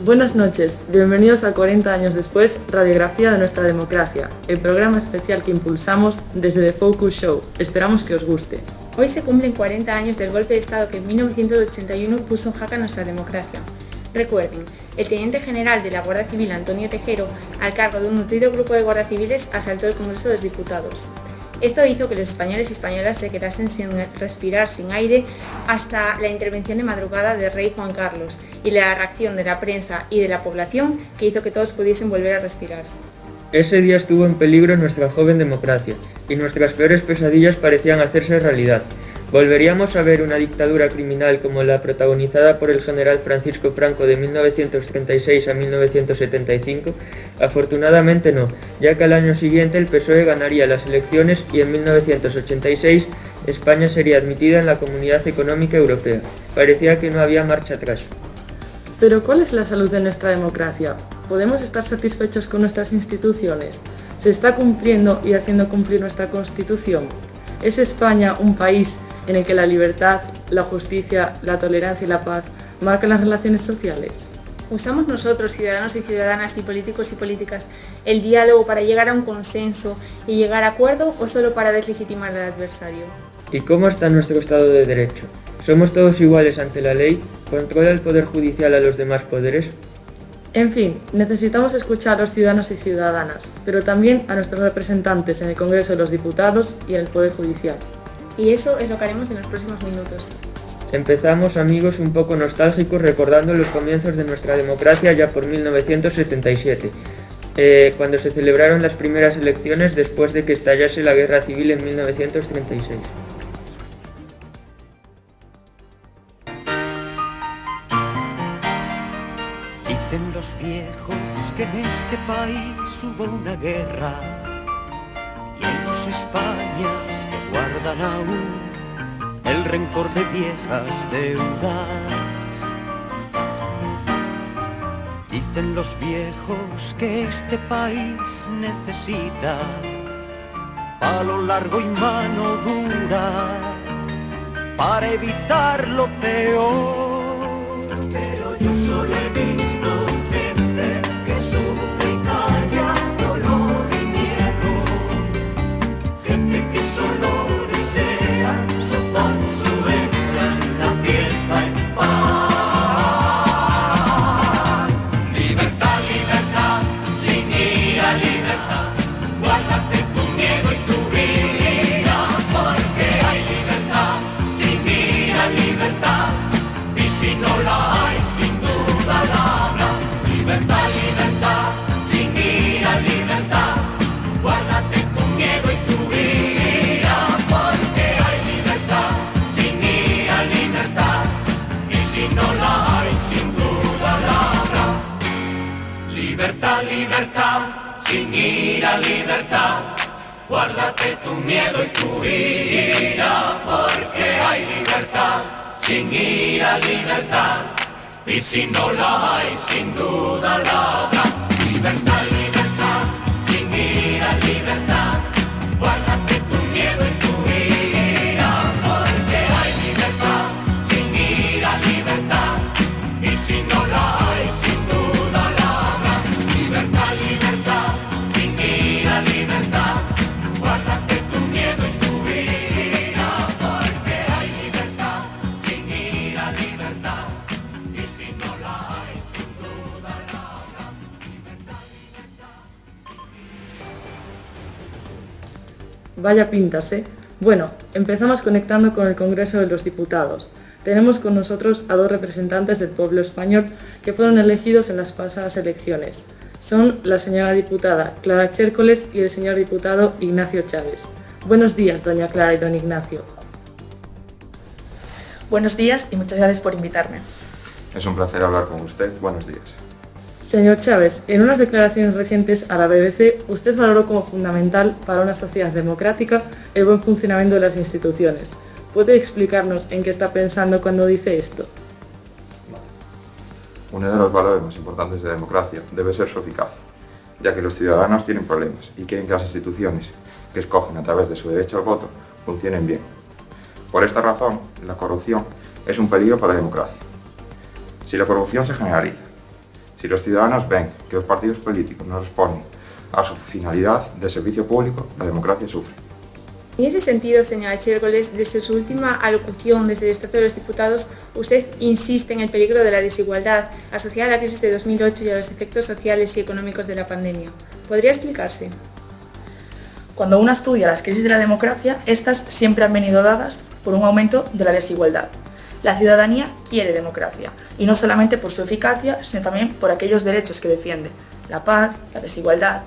Buenas noches, bienvenidos a 40 años después, Radiografía de nuestra democracia, el programa especial que impulsamos desde The Focus Show. Esperamos que os guste. Hoy se cumplen 40 años del golpe de Estado que en 1981 puso en jaque nuestra democracia. Recuerden, el teniente general de la Guardia Civil, Antonio Tejero, al cargo de un nutrido grupo de guardias civiles, asaltó el Congreso de los Diputados. Esto hizo que los españoles y españolas se quedasen sin respirar, sin aire, hasta la intervención de madrugada del rey Juan Carlos y la reacción de la prensa y de la población que hizo que todos pudiesen volver a respirar. Ese día estuvo en peligro nuestra joven democracia y nuestras peores pesadillas parecían hacerse realidad. ¿Volveríamos a ver una dictadura criminal como la protagonizada por el general Francisco Franco de 1936 a 1975? Afortunadamente no, ya que al año siguiente el PSOE ganaría las elecciones y en 1986 España sería admitida en la Comunidad Económica Europea. Parecía que no había marcha atrás. Pero ¿cuál es la salud de nuestra democracia? ¿Podemos estar satisfechos con nuestras instituciones? ¿Se está cumpliendo y haciendo cumplir nuestra Constitución? ¿Es España un país en el que la libertad, la justicia, la tolerancia y la paz marcan las relaciones sociales? ¿Usamos nosotros, ciudadanos y ciudadanas y políticos y políticas, el diálogo para llegar a un consenso y llegar a acuerdo o solo para deslegitimar al adversario? ¿Y cómo está nuestro Estado de Derecho? ¿Somos todos iguales ante la ley? ¿Controla el Poder Judicial a los demás poderes? En fin, necesitamos escuchar a los ciudadanos y ciudadanas, pero también a nuestros representantes en el Congreso de los Diputados y en el Poder Judicial. Y eso es lo que haremos en los próximos minutos. Empezamos, amigos, un poco nostálgicos recordando los comienzos de nuestra democracia ya por 1977, cuando se celebraron las primeras elecciones después de que estallase la Guerra Civil en 1936. Dicen los viejos que en este país hubo una guerra y hay dos Españas que guardan aún el rencor de viejas deudas. Dicen los viejos que este país necesita palo largo y mano dura para evitar lo peor. Pero yo solo he visto gente que sufre y calla dolor y miedo, gente que solo desea su pan, su hembra en la fiesta en paz. Libertad, libertad, sin ira, libertad, guárdate tu miedo y tu vida, porque hay libertad, sin ira, libertad, y si no la hay, sin duda la habrá. Libertad, libertad, sin ira, libertad, guárdate tu miedo y tu vida, porque hay libertad, sin ira, libertad, y si no la hay, sin duda la habrá. Libertad, libertad, sin ira, libertad, guárdate tu miedo y tu ira, porque hay libertad, sin ira, libertad, y si no la hay, sin duda la habrá. Libertad, libertad, sin ira, libertad, guárdate tu miedo y tu ira, porque hay libertad, sin ira, libertad, y si no la hay, sin duda la habrá. Libertad, libertad, sin ira, libertad, guárdate tu miedo y tu ira, porque hay libertad, sin ira, libertad, y si no la hay, sin duda la habrá. Libertad, libertad. Vaya pintas, ¿eh? Bueno, empezamos conectando con el Congreso de los Diputados. Tenemos con nosotros a dos representantes del pueblo español que fueron elegidos en las pasadas elecciones. Son la señora diputada Clara Chércoles y el señor diputado Ignacio Chávez. Buenos días, doña Clara y don Ignacio. Buenos días y muchas gracias por invitarme. Es un placer hablar con usted. Buenos días. Señor Chávez, en unas declaraciones recientes a la BBC, usted valoró como fundamental para una sociedad democrática el buen funcionamiento de las instituciones. ¿Puede explicarnos en qué está pensando cuando dice esto? Uno de los valores más importantes de la democracia debe ser su eficacia, ya que los ciudadanos tienen problemas y quieren que las instituciones que escogen a través de su derecho al voto funcionen bien. Por esta razón, la corrupción es un peligro para la democracia. Si la corrupción se generaliza, si los ciudadanos ven que los partidos políticos no responden a su finalidad de servicio público, la democracia sufre. En ese sentido, señora Chércoles, desde su última alocución desde el Estado de los Diputados, usted insiste en el peligro de la desigualdad asociada a la crisis de 2008 y a los efectos sociales y económicos de la pandemia. ¿Podría explicarse? Cuando uno estudia las crisis de la democracia, estas siempre han venido dadas por un aumento de la desigualdad. La ciudadanía quiere democracia, y no solamente por su eficacia, sino también por aquellos derechos que defiende: la paz, la desigualdad,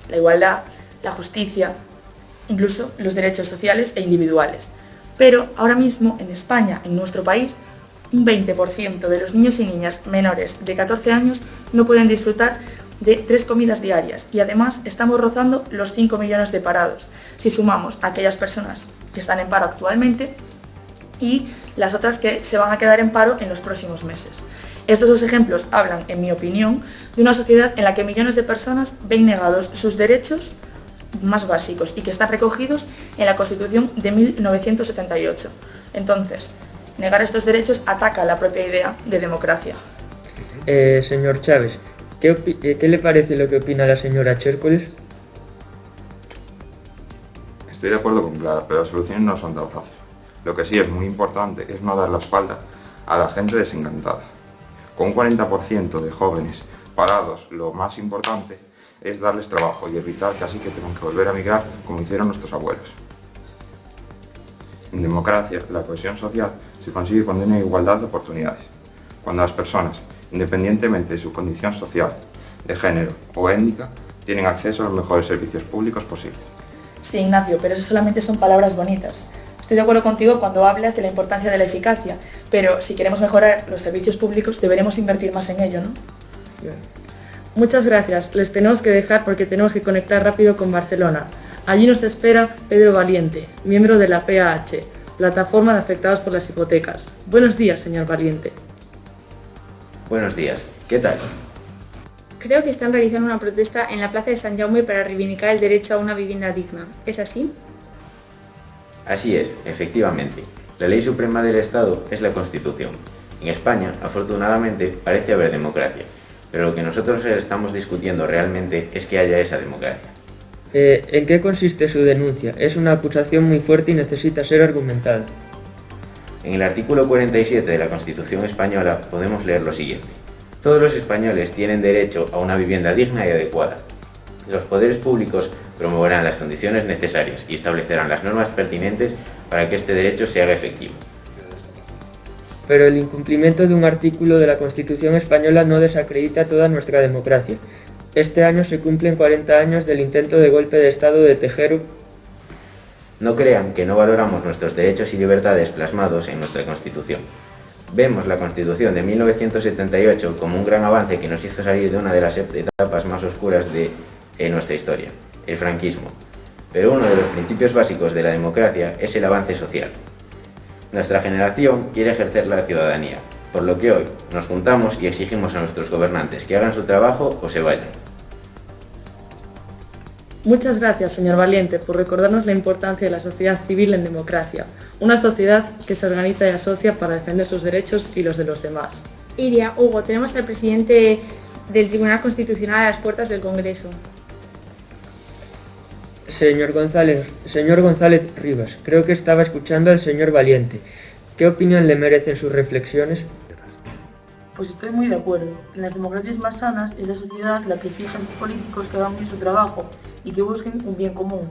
la igualdad, la justicia, incluso los derechos sociales e individuales. Pero ahora mismo en España, en nuestro país, un 20% de los niños y niñas menores de 14 años no pueden disfrutar de 3 comidas diarias, y además estamos rozando los 5 millones de parados, si sumamos a aquellas personas que están en paro actualmente y las otras que se van a quedar en paro en los próximos meses. Estos dos ejemplos hablan, en mi opinión, de una sociedad en la que millones de personas ven negados sus derechos más básicos y que están recogidos en la Constitución de 1978. Entonces, negar estos derechos ataca la propia idea de democracia. Señor Chávez, ¿qué le parece lo que opina la señora Chércoles? Estoy de acuerdo con Clara, pero las soluciones no son tan fáciles. Lo que sí es muy importante es no dar la espalda a la gente desencantada. Con un 40% de jóvenes parados, lo más importante es darles trabajo y evitar que así que tengan que volver a migrar como hicieron nuestros abuelos. En democracia, la cohesión social se consigue con una igualdad de oportunidades. Cuando las personas, independientemente de su condición social, de género o étnica, tienen acceso a los mejores servicios públicos posibles. Sí, Ignacio, pero eso solamente son palabras bonitas. Estoy de acuerdo contigo cuando hablas de la importancia de la eficacia, pero si queremos mejorar los servicios públicos deberemos invertir más en ello, ¿no? Bien. Muchas gracias. Les tenemos que dejar porque tenemos que conectar rápido con Barcelona. Allí nos espera Pedro Valiente, miembro de la PAH, Plataforma de Afectados por las Hipotecas. Buenos días, señor Valiente. Buenos días. ¿Qué tal? Creo que están realizando una protesta en la Plaza de San Jaume para reivindicar el derecho a una vivienda digna. ¿Es así? Así es, efectivamente. La ley suprema del Estado es la Constitución. En España, afortunadamente, parece haber democracia, pero lo que nosotros estamos discutiendo realmente es que haya esa democracia. ¿En qué consiste su denuncia? Es una acusación muy fuerte y necesita ser argumentada. En el artículo 47 de la Constitución española podemos leer lo siguiente. Todos los españoles tienen derecho a una vivienda digna y adecuada. Los poderes públicos promoverán las condiciones necesarias y establecerán las normas pertinentes para que este derecho se haga efectivo. Pero el incumplimiento de un artículo de la Constitución española no desacredita toda nuestra democracia. Este año se cumplen 40 años del intento de golpe de Estado de Tejero. No crean que no valoramos nuestros derechos y libertades plasmados en nuestra Constitución. Vemos la Constitución de 1978 como un gran avance que nos hizo salir de una de las etapas más oscuras de nuestra historia, el franquismo. Pero uno de los principios básicos de la democracia es el avance social. Nuestra generación quiere ejercer la ciudadanía, por lo que hoy nos juntamos y exigimos a nuestros gobernantes que hagan su trabajo o se vayan. Muchas gracias, señor Valiente, por recordarnos la importancia de la sociedad civil en democracia, una sociedad que se organiza y asocia para defender sus derechos y los de los demás. Iria, Hugo, tenemos al presidente del Tribunal Constitucional a las puertas del Congreso. Señor González Rivas, creo que estaba escuchando al señor Valiente. ¿Qué opinión le merecen sus reflexiones? Pues estoy muy de acuerdo. En las democracias más sanas es la sociedad la que exige a los políticos que hagan bien su trabajo y que busquen un bien común.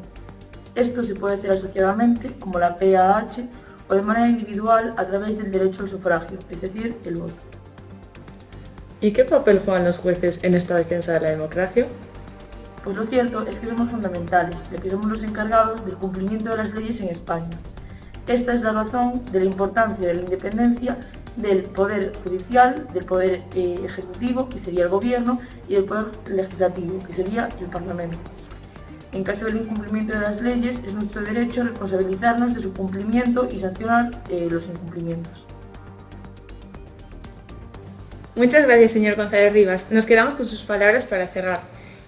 Esto se puede hacer asociadamente, como la PAH, o de manera individual a través del derecho al sufragio, es decir, el voto. ¿Y qué papel juegan los jueces en esta defensa de la democracia? Pues lo cierto es que somos fundamentales, ya que somos los encargados del cumplimiento de las leyes en España. Esta es la razón de la importancia de la independencia del poder judicial, del poder ejecutivo, que sería el gobierno, y del poder legislativo, que sería el Parlamento. En caso del incumplimiento de las leyes, es nuestro derecho responsabilizarnos de su cumplimiento y sancionar los incumplimientos. Muchas gracias, señor González Rivas. Nos quedamos con sus palabras para cerrar.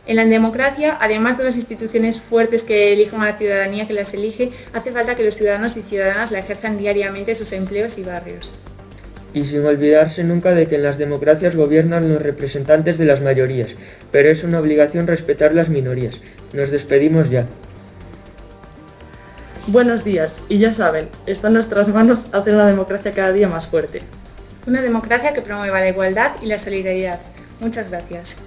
En la democracia, además de unas instituciones fuertes que elijan a la ciudadanía que las elige, hace falta que los ciudadanos y ciudadanas la ejerzan diariamente en sus empleos y barrios. Y sin olvidarse nunca de que en las democracias gobiernan los representantes de las mayorías, pero es una obligación respetar las minorías. Nos despedimos ya. Buenos días, y ya saben, está en nuestras manos hacer una democracia cada día más fuerte. Una democracia que promueva la igualdad y la solidaridad. Muchas gracias.